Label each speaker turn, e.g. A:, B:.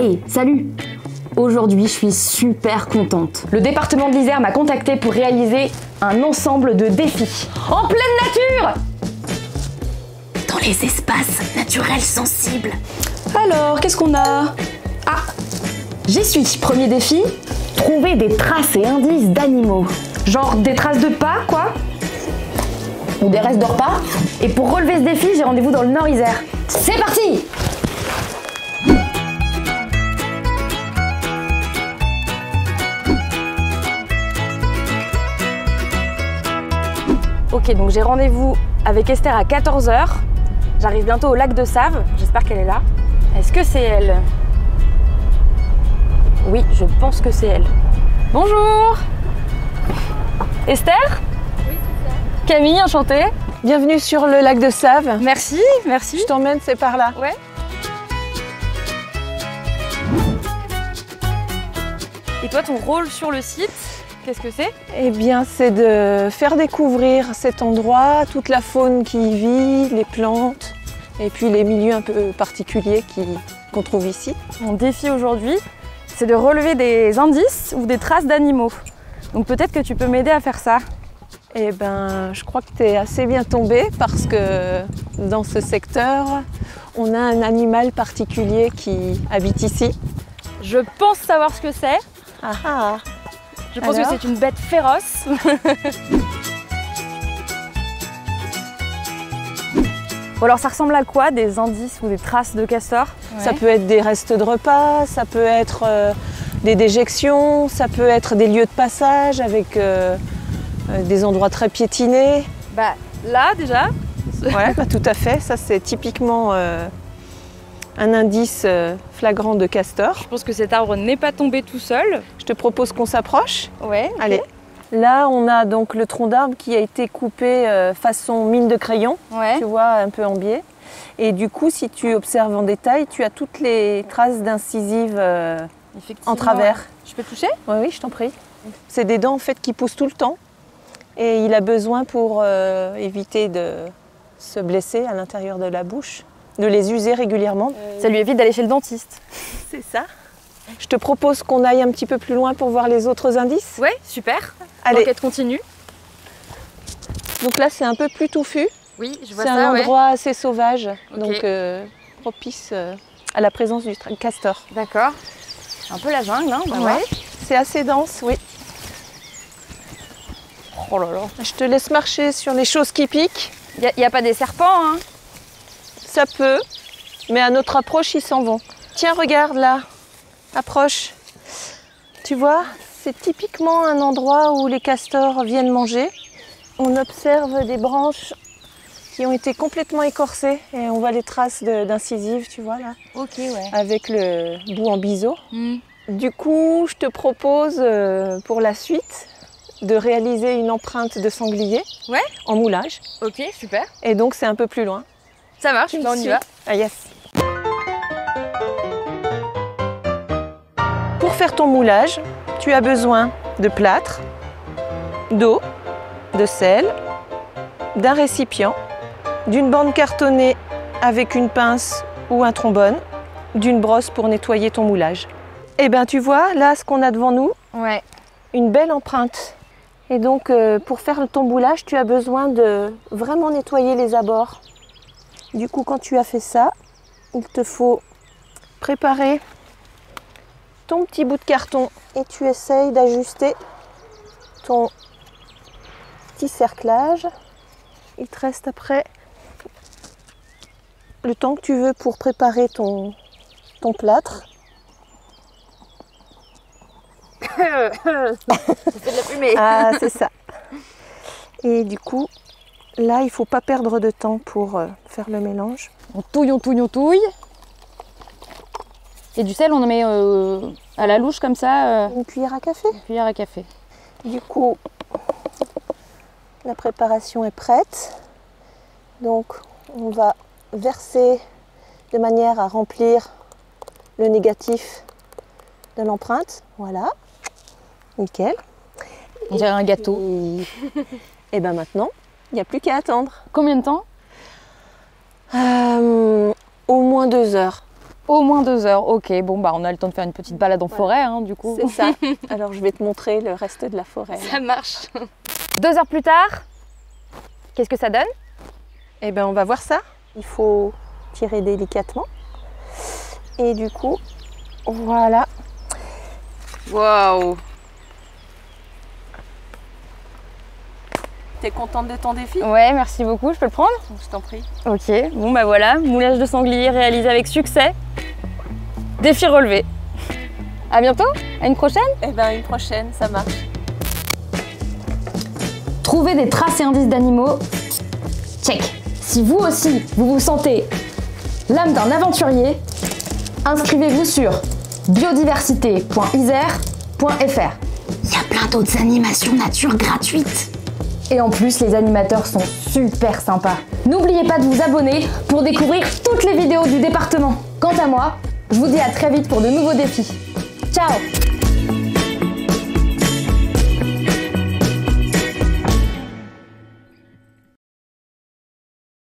A: Hey, salut! Aujourd'hui, je suis super contente.
B: Le département de l'Isère m'a contacté pour réaliser un ensemble de défis en pleine nature,
A: Dans les espaces naturels sensibles.
B: Alors, qu'est-ce qu'on a? Ah, j'y suis. Premier défi, trouver des traces et indices d'animaux. Genre des traces de pas, quoi? Ou des restes de repas. Et pour relever ce défi, j'ai rendez-vous dans le Nord Isère. C'est parti! Ok, donc j'ai rendez-vous avec Esther à 14 h. J'arrive bientôt au lac de Save. J'espère qu'elle est là. Est-ce que c'est elle? Oui, je pense que c'est elle. Bonjour! Esther? Oui, c'est ça. Camille, enchantée.
C: Bienvenue sur le lac de Save.
B: Merci, merci.
C: Je t'emmène, c'est par là.
B: Ouais. Et toi, ton rôle sur le site, qu'est-ce que c'est?
C: Eh bien, c'est de faire découvrir cet endroit, toute la faune qui y vit, les plantes, et puis les milieux un peu particuliers qu'on trouve ici.
B: Mon défi aujourd'hui, c'est de relever des indices ou des traces d'animaux. Donc peut-être que tu peux m'aider à faire ça.
C: Eh bien, je crois que tu es assez bien tombée parce que dans ce secteur, on a un animal particulier qui habite ici.
B: Je pense savoir ce que c'est.
C: Ah ah!
B: Je pense que c'est une bête féroce. Bon, alors ça ressemble à quoi, des indices ou des traces de castor?
C: Ça peut être des restes de repas, ça peut être des déjections, ça peut être des lieux de passage avec des endroits très piétinés.
B: Bah là déjà.
C: Ouais, bah, tout à fait. Ça c'est typiquement un indice flagrant de castor.
B: Je pense que cet arbre n'est pas tombé tout seul.
C: Je te propose qu'on s'approche.
B: Ouais. Okay.
C: Allez. Là, on a donc le tronc d'arbre qui a été coupé façon mine de crayon,
B: ouais.
C: Tu vois, un peu en biais. Et du coup, si tu observes en détail, tu as toutes les traces d'incisives en travers.
B: Je peux toucher?
C: Oui, oui, je t'en prie. C'est des dents en fait qui poussent tout le temps. Et il a besoin pour éviter de se blesser à l'intérieur de la bouche, de les user régulièrement.
B: Ça lui évite d'aller chez le dentiste.
C: C'est ça. Je te propose qu'on aille un petit peu plus loin pour voir les autres indices.
B: Ouais, super.
C: Allez.
B: L'enquête continue.
C: Donc là, c'est un peu plus touffu.
B: Oui, je vois ça.
C: C'est un endroit assez sauvage,
B: okay.
C: Donc propice à la présence du castor.
B: D'accord. Un peu la jungle, hein,
C: ouais. C'est assez dense, oui.
B: Oh là là.
C: Je te laisse marcher sur les choses qui piquent.
B: Il n'y a pas des serpents, hein?
C: Ça peut, mais à notre approche, ils s'en vont. Tiens, regarde là, approche. Tu vois, c'est typiquement un endroit où les castors viennent manger. On observe des branches qui ont été complètement écorcées et on voit les traces d'incisives, tu vois là.
B: Ok, ouais.
C: Avec le bout en biseau. Du coup, je te propose pour la suite de réaliser une empreinte de sanglier en moulage.
B: Ok, super.
C: Et donc c'est un peu plus loin.
B: Ça marche, on y va.
C: Ah yes. Pour faire ton moulage, tu as besoin de plâtre, d'eau, de sel, d'un récipient, d'une bande cartonnée avec une pince ou un trombone, d'une brosse pour nettoyer ton moulage. Et bien tu vois, là ce qu'on a devant nous, une belle empreinte. Et donc pour faire ton moulage, tu as besoin de vraiment nettoyer les abords. Du coup, quand tu as fait ça, il te faut préparer ton petit bout de carton et tu essayes d'ajuster ton petit cerclage. Il te reste après le temps que tu veux pour préparer ton plâtre.
B: Ça fait de la fumée.
C: Ah, c'est ça. Et du coup, là, il ne faut pas perdre de temps pour faire le mélange.
B: On touille, on touille, on touille. Et du sel, on en met à la louche comme ça.
C: Une cuillère à café.
B: Une cuillère à café.
C: Du coup, la préparation est prête. Donc, on va verser de manière à remplir le négatif de l'empreinte. Voilà. Nickel.
B: On dirait un gâteau.
C: Et bien maintenant, il n'y a plus qu'à attendre.
B: Combien de temps?
C: Au moins 2 heures.
B: Au moins 2 heures, ok. Bon, bah on a le temps de faire une petite balade en forêt, hein, du coup.
C: C'est ça. Alors je vais te montrer le reste de la forêt.
B: Ça marche. 2 heures plus tard, qu'est-ce que ça donne?
C: Eh bien, on va voir ça. Il faut tirer délicatement. Et du coup, voilà.
B: Waouh!
C: T'es contente de ton défi?
B: Ouais, merci beaucoup. Je peux le prendre?
C: Je t'en prie.
B: Ok, bon bah voilà, moulage de sanglier réalisé avec succès. Défi relevé. À bientôt, à une prochaine.
C: Eh bien, une prochaine, ça marche.
A: Trouver des traces et indices d'animaux, check. Si vous aussi, vous vous sentez l'âme d'un aventurier, inscrivez-vous sur biodiversité.isère.fr. Il y a plein d'autres animations nature gratuites. Et en plus, les animateurs sont super sympas. N'oubliez pas de vous abonner pour découvrir toutes les vidéos du département. Quant à moi, je vous dis à très vite pour de nouveaux défis. Ciao!